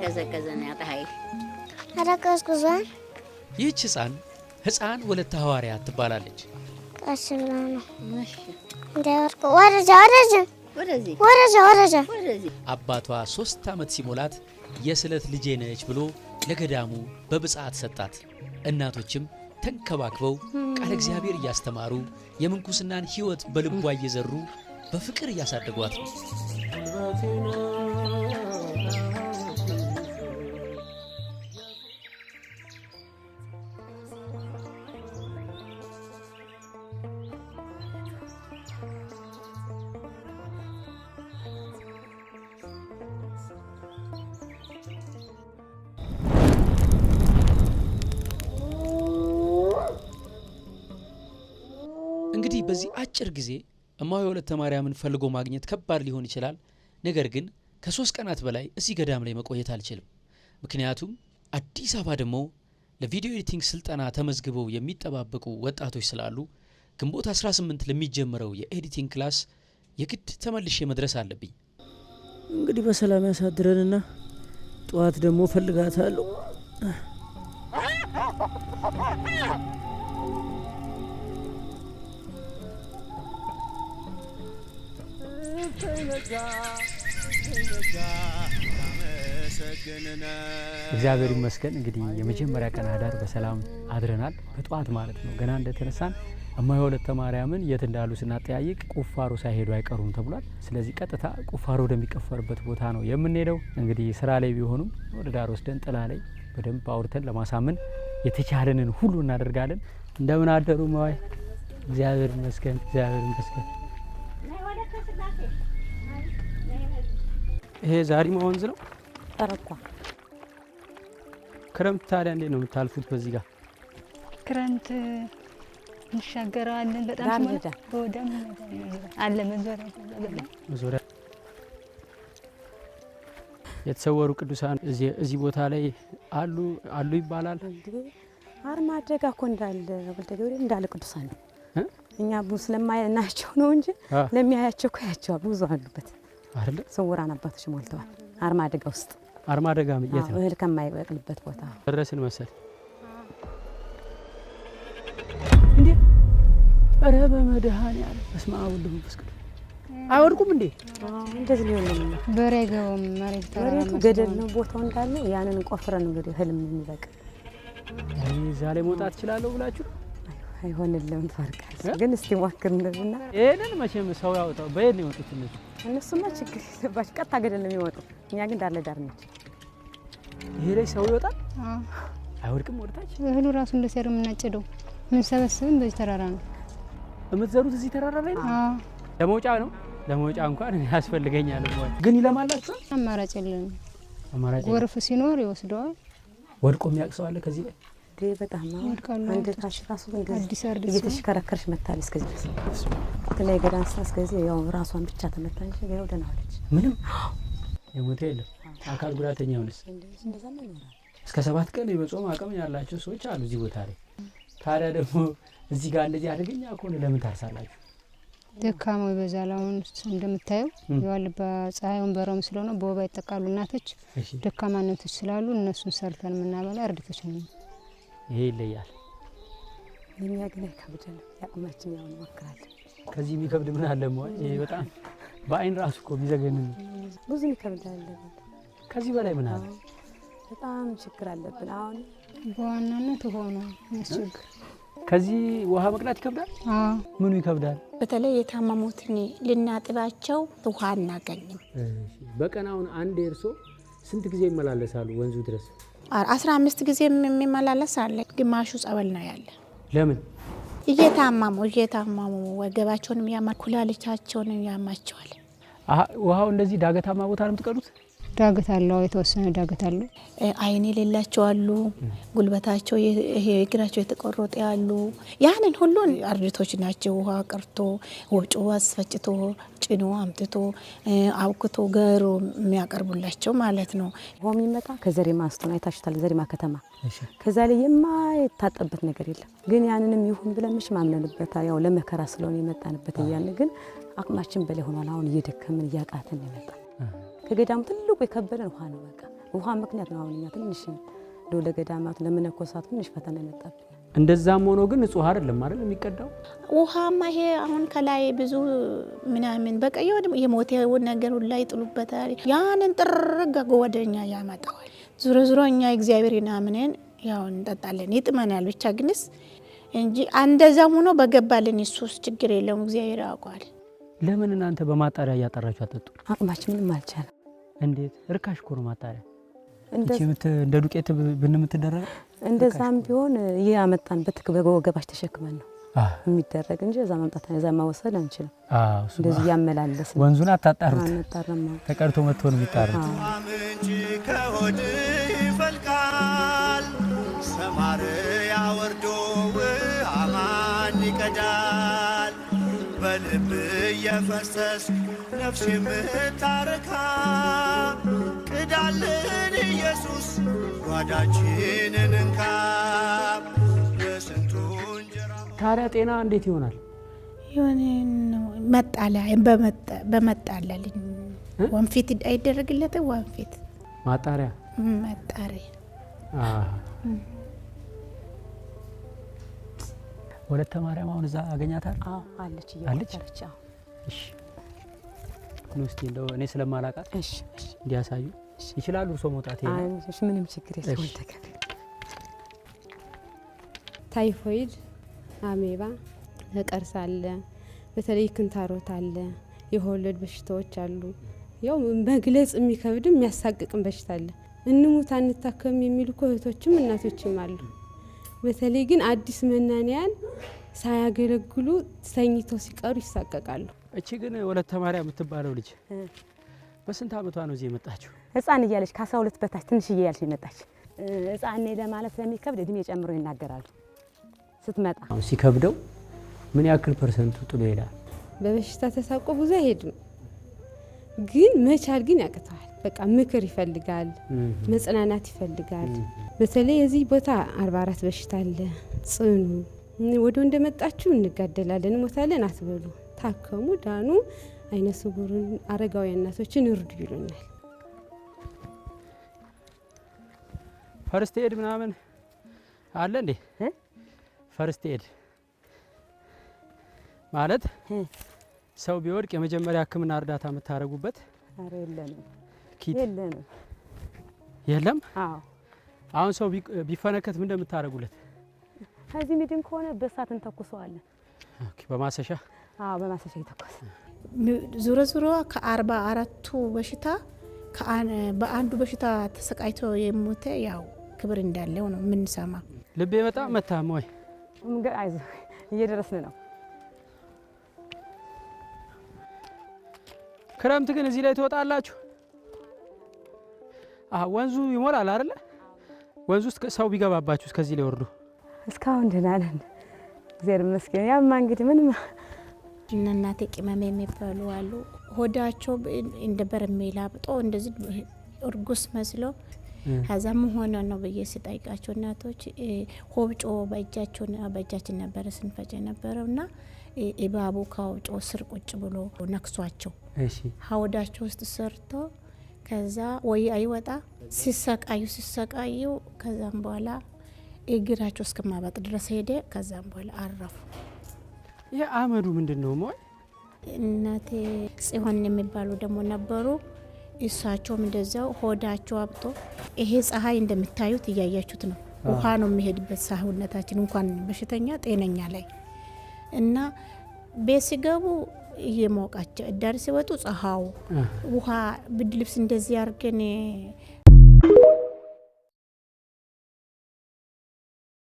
እየቀዘቀዘ ነው ያጣይ አራቀዝቁዛን ይህች ህፃን ወለተ ሐዋርያት ትባላለች። ቀስብላ ነው እንዳወርቁ ወረጃ አባቷ 3 ዓመት ሲሞላት የስለት ልጄ ነች ብሎ ለገዳሙ በብጻት ሰጣት። እናቶችም ተንከባክበው ቃል እግዚአብሔር እያስተማሩ የምንኩስናን ሕይወት በልቧ እየዘሩ በፍቅር እያሳደጓት ነው። እንግዲህ በዚህ አጭር ጊዜ እማሆይ ወለተ ማርያምን ፈልጎ ማግኘት ከባድ ሊሆን ይችላል። ነገር ግን ከ3 ቀናት በላይ እዚህ ገዳም ላይ መቆየት አልችልም። ምክንያቱም አዲስ አበባ ደግሞ ለቪዲዮ ኤዲቲንግ ስልጠና ተመዝግበው የሚጠባበቁ ወጣቶች ስላሉ ግንቦት 18 ለሚጀምረው የኤዲቲንግ ክላስ የግድ ተመልሼ መድረስ አለብኝ። እንግዲህ በሰላም ያሳድረንና ጧት ደግሞ ፈልጋታለሁ። እግዚአብሔር ይመስገን። እንግዲህ የመጀመሪያ ቀን አዳር በሰላም አድረናል። በጧት ማለት ነው ገና እንደተነሳን እማሆይ ወለተ ማርያምን የት እንዳሉ ስናጠያይቅ ቁፋሮ ሳይሄዱ አይቀሩም ተብሏል። ስለዚህ ቀጥታ ቁፋሮ ወደሚቀፈርበት ቦታ ነው የምንሄደው። እንግዲህ ስራ ላይ ቢሆኑም ወደ ዳር ወስደን ጥላ ላይ በደንብ አውርተን ለማሳመን የተቻለንን ሁሉ እናደርጋለን። እንደምን አደሩ እማሆይ? እግዚአብሔር ይመስገን። እግዚአብሔር ይመስገን። ይሄ ዛሪማ ወንዝ ነው። ተረኳ ክረምት ታዲያ እንዴት ነው የምታልፉት? በዚህ ጋር ክረምት እንሻገራለን። በጣም ወደም አለ መዞሪያ የተሰወሩ ቅዱሳን እዚህ ቦታ ላይ አሉ ይባላል። አርማደጋ እኮ እንዳለ ወልደ ገብርኤል እንዳለ ቅዱሳን ነው። እኛ ብዙ ስለማያናቸው ነው እንጂ ለሚያያቸው እኮ ያቸው ብዙ አሉበት አይደል? ሰውራን አባቶች ሞልተዋል። አርማደጋ ውስጥ አርማደጋ የት ነው? እህል ከማይበቅልበት ቦታ ደረስን መሰል እንዴ! ኧረ በመድኃኔዓለም በስመ አብ ወወልድ ወመንፈስ ቅዱስ አይወድቁም እንዴ? እንደዚህ ሊሆን ነው። በሬ ገውም መሬት ተራራ ገደል ነው ቦታው እንዳለ ያንን ቆፍረን እንግዲህ ህልም የሚበቅል እዛ ላይ መውጣት ይችላልው ብላችሁ አይሆንልም። ፈርቃስ ግን እስቲ ሞክር እንደና እኔን መቼም ሰው ያወጣው በየት ነው የወጡት እነሱማ ችግር የለባቸው ቀጥታ ገደል ነው የሚወጡ። እኛ ግን ዳር ለዳር ነች። ይሄ ላይ ሰው ይወጣል አይወድቅም ወደታች። እህሉ ራሱ እንደሰሩ የምናጭደው ምን ሰበስብን በዚህ ተራራ ነው የምትዘሩት። እዚህ ተራራ ላይ ነው። ለመውጫ ነው። ለመውጫ እንኳን ያስፈልገኛል ወይ ግን ይለማላችሁ። አማራጭ የለም። ጎርፍ ሲኖር ይወስደዋል። ወድቆ የሚያቅሰው አለ ከዚህ ላይ በጣም አንድ ታሽ ራሱ እንደዚህ እየተሽከረከረሽ መታል እስከዚህ ድረስ ከላይ ገዳን እስከዚህ ያው ራሷን ብቻ ተመታኝ። ገው ደህና ሆነች። ምንም የሞተ የለም። አካል ጉዳተኛ ሆነስ እንደዛ ነው ይኖራል። እስከ 7 ቀን የመጾም አቅም ያላቸው ሰዎች አሉ እዚህ ቦታ ላይ። ታዲያ ደግሞ እዚህ ጋር እንደዚህ አደገኛ ከሆነ ለምን ታርሳላችሁ? ደካማው ይበዛል። አሁን እንደምታየው የዋልባ ፀሐዩን በረም ስለሆነ በወባ ይጠቃሉ እናቶች። ደካማነቶች ስላሉ እነሱን ሰርተን የምናበላ እርድቶች ነን። ይሄ ይለያል። ለኛ ግን አይከብደንም። ያቁማችን ያው እንሞክራለን። ከዚህ የሚከብድ ምን አለ ማለት ይሄ በጣም በአይን ራሱ እኮ ቢዘገንን ብዙ ይከብዳል። ከዚህ በላይ ምን አለ? በጣም ችግር አለብን። አሁን በዋናነት ሆኖ መስግ ከዚህ ውሃ መቅዳት ይከብዳል። ምኑ ይከብዳል? በተለይ የታመሙትን ልናጥባቸው ውሃ እናገኝም። በቀን አሁን አንድ እርሶ ስንት ጊዜ ይመላለሳሉ ወንዙ ድረስ? 15 ጊዜ የሚመላለስ አለ። ግማሹ ጸበል ነው ያለ። ለምን? እየታመሙ ወገባቸውንም ያማል፣ ኩላሊታቸውንም ያማቸዋል። ውሃው እንደዚህ ዳገታማ ቦታ ነው የምትቀዱት? ዳገት አለው፣ የተወሰነ ዳገት አለው። አይኔ የሌላቸው አሉ፣ ጉልበታቸው ይሄ እግራቸው የተቆረጠ ያሉ፣ ያንን ሁሉ አርድቶች ናቸው። ውሃ ቀርቶ ወጮ አስፈጭቶ ጭኖ አምጥቶ አውክቶ ገሩ የሚያቀርቡላቸው ማለት ነው። ውሃ የሚመጣ ከዘሪማ አስተና አይታችሁታል። ዘሪማ ከተማ ከዛ ላይ የማይታጠበት ነገር የለም። ግን ያንንም ይሁን ብለን ምሽ ማምነንበታል። ያው ለመከራ ስለሆነ የመጣንበት እያለ ግን አቅማችን በላይ ሆኗል። አሁን እየደከምን እያቃተን ይመጣ ከገዳሙ ትልቁ የከበደን ውሃ ነው። በቃ ውሃ ምክንያት ነው። አሁን እኛ ትንሽ ለገዳማት ለመነኮሳት ትንሽ ፈተና የመጣብን። እንደዛም ሆኖ ግን ንጹህ አይደለም አይደል የሚቀዳው ውሃማ ይሄ አሁን ከላይ ብዙ ምናምን በቃ የሞተው ነገር ሁሉ ላይ ጥሉበታል። ያንን ጥርግ ወደኛ ያመጣዋል። ዙሮ ዙሮ እኛ እግዚአብሔር እናምነን ያው እንጠጣለን። ይጥመናል ብቻ ግንስ እንጂ እንደዛም ሆኖ በገባልን ኢየሱስ ችግር የለውም። እግዚአብሔር ያውቃል። ለምን እናንተ በማጣሪያ እያጠራችሁ አጠጡ? አቅማችን ምንም አልቻለም። እንዴት ርካሽ እኮ ነው ማጣሪያ። እንደ ዱቄት ብንምትደረግ እንደዛም ቢሆን ያመጣን በወገባች ተሸክመን ነው የሚደረግ እንጂ እዛ ማምጣት እዛ ማወሰድ አንችልም። እንደዚህ ያመላለስ ወንዙን አታጣሩት። አንጣራም። ተቀርቶ መጥቶ ነው የሚጣሩት። ምንጭ ከሆድ ይፈልቃል ሰማርያ ወርዶ አማን ይቀዳል። በልብ የፈሰስ ነፍስ የምታረካ ቅዳልን ኢየሱስ ጓዳችንን እንካ ለስንቱ እንጀራ። ታዲያ ጤና እንዴት ይሆናል? ይሁን መጣላ በመጣላል ወንፊት አይደረግለት ወንፊት ማጣሪያ ወለተ ማርያም አሁን እዛ አገኛታል? አዎ አለች። አዎ እሺ ንስቲ እንደው እኔ ስለማላቃት እሺ እንዲያሳዩ ይችላሉ። እርሶ መውጣት ይሄ እሺ ምንም ችግር የለም። ታይፎይድ፣ አሜባ፣ ነቀርሳ አለ፣ በተለይ ክንታሮት አለ፣ የወለድ በሽታዎች አሉ። ያው መግለጽ የሚከብድም የሚያሳቅቅም በሽታ አለ። እንሙት አንታከም የሚሉ እህቶችም እናቶችም አሉ። በተለይ ግን አዲስ መናንያን ሳያገለግሉ ተኝተው ሲቀሩ ይሳቀቃሉ። እቺ ግን ወለተ ማርያም የምትባለው ልጅ በስንት አመቷ ነው እዚህ የመጣችው? ህፃን እያለች ከ12 በታች ትንሽ እያለች የመጣች። ህፃን ነኝ ለማለት ስለሚከብድ እድሜ ጨምሮ ይናገራሉ። ስትመጣ ሲከብደው ምን ያክል ፐርሰንቱ ጥሎ ይሄዳል? በበሽታ ተሳቆ ብዙ አይሄድም፣ ግን መቻል ግን ያቅተዋል። በቃ ምክር ይፈልጋል፣ መጽናናት ይፈልጋል። በተለይ እዚህ ቦታ 44 በሽታ አለ ጽኑ። ወደ እንደመጣችሁ እንጋደላለን ሞታለን አትበሉ፣ ታከሙ፣ ዳኑ፣ አይነ ስውሩን አረጋውያን እናቶችን እርዱ ይሉናል። ፈርስት ኤድ ምናምን አለ እንዴ? ፈርስት ኤድ ማለት ሰው ቢወድቅ የመጀመሪያ ሕክምና እርዳታ የምታረጉበት? አረ የለንም። የለንም። የለም? አዎ። አሁን ሰው ቢፈነከት ምን እንደምታረጉለት? ከዚህ ምድን ከሆነ በሳት እንተኩሰዋለን። ኦኬ። በማሰሻ? አዎ፣ በማሰሻ ይተኩስ። ዙሮ ዙሮ ከ44ቱ በሽታ በአንዱ በሽታ ተሰቃይቶ የሞተ ያው ክብር እንዳለው ነው የምንሰማ። ልቤ በጣም መታም ወይ? አይዞህ እየደረስን ነው። ክረምት ግን እዚህ ላይ ትወጣላችሁ? ወንዙ ይሞላል አይደለ? ወንዙ ውስጥ ሰው ቢገባባችሁ ከዚህ ላይ ወርዱ? እስካሁን ደህና ነን እግዚአብሔር ይመስገን። ያማ እንግዲህ ምንም እናቴ ቅመም የሚባሉ አሉ። ሆዳቸው እንደ በርሜል አብጦ እንደዚህ እርጉስ መስሎ ከዛም ሆነ ነው ብዬ ስጠይቃቸው እናቶች ሆብጮ በእጃችን ነበረ ስንፈጭ ነበረውና እባቡ ከወጮ ስር ቁጭ ብሎ ነክሷቸው ሆዳቸው ውስጥ ሰርቶ ከዛ ወይ አይወጣ ሲሰቃዩ ከዛም በኋላ እግራቸው እስከማበጥ ድረስ ሄደ። ከዛም በኋላ አረፉ። ይሄ አመዱ ምንድነው? ሞይ እናቴ ጽዮን የሚባሉ ደግሞ ነበሩ። እሳቸውም እንደዛው ሆዳቸው አብጦ ይሄ ፀሐይ እንደምታዩት እያያችሁት ነው። ውሃ ነው የሚሄድበት ሰውነታችን እንኳን በሽተኛ ጤነኛ ላይ እና ቤት ሲገቡ እየሞቃቸው እዳር ሲወጡ ፀሐው ውሃ ብድ ልብስ እንደዚህ አርገን